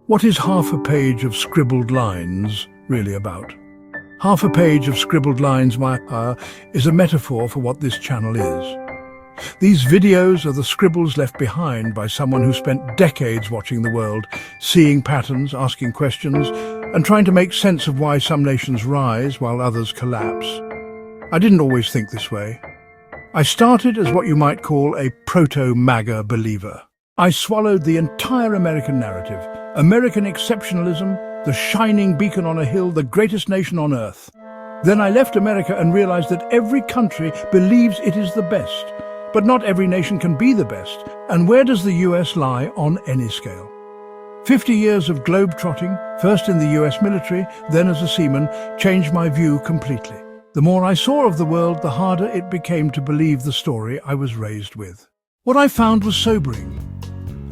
What is half a page of scribbled lines really about? Half a page of scribbled lines is a metaphor for what this channel is. These videos are the scribbles left behind by someone who spent decades watching the world, seeing patterns, asking questions, and trying to make sense of why some nations rise while others collapse. I didn't always think this way. I started as what you might call a proto-MAGA believer. I swallowed the entire American narrative, American exceptionalism, the shining beacon on a hill, the greatest nation on earth. Then I left America and realized that every country believes it is the best, but not every nation can be the best. And where does the US lie on any scale? 50 years of globe-trotting, first in the US military, then as a seaman, changed my view completely. The more I saw of the world, the harder it became to believe the story I was raised with. What I found was sobering.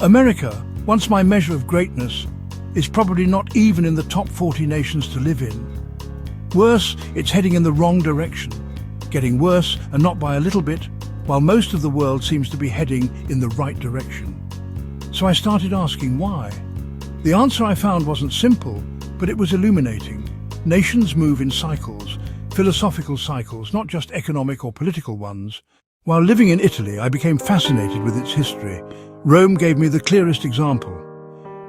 America, once my measure of greatness, is probably not even in the top 40 nations to live in. Worse, it's heading in the wrong direction, getting worse and not by a little bit, while most of the world seems to be heading in the right direction. So I started asking why. The answer I found wasn't simple, but it was illuminating. Nations move in cycles, philosophical cycles, not just economic or political ones. While living in Italy, I became fascinated with its history. Rome gave me the clearest example.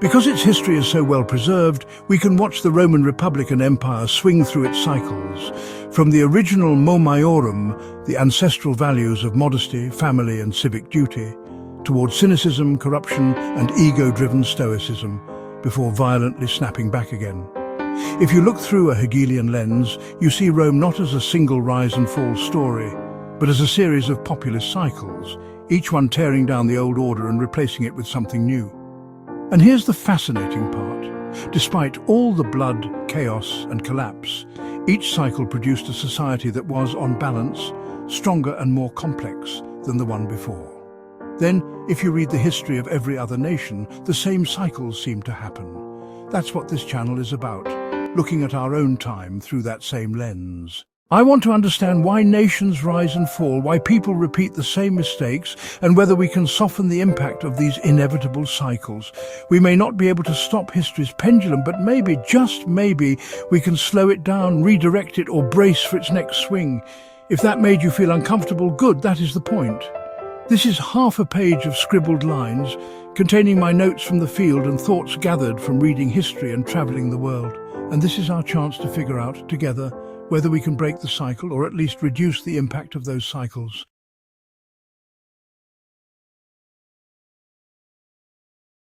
Because its history is so well preserved, we can watch the Roman Republic and Empire swing through its cycles. From the original Mos Maiorum, the ancestral values of modesty, family and civic duty, towards cynicism, corruption and ego-driven stoicism, before violently snapping back again. If you look through a Hegelian lens, you see Rome not as a single rise and fall story, but as a series of populist cycles, each one tearing down the old order and replacing it with something new. And here's the fascinating part. Despite all the blood, chaos and collapse, each cycle produced a society that was, on balance, stronger and more complex than the one before. Then, if you read the history of every other nation, the same cycles seem to happen. That's what this channel is about, looking at our own time through that same lens. I want to understand why nations rise and fall, why people repeat the same mistakes, and whether we can soften the impact of these inevitable cycles. We may not be able to stop history's pendulum, but maybe, just maybe, we can slow it down, redirect it, or brace for its next swing. If that made you feel uncomfortable, good, that is the point. This is half a page of scribbled lines, containing my notes from the field and thoughts gathered from reading history and traveling the world. And this is our chance to figure out, together, whether we can break the cycle or at least reduce the impact of those cycles.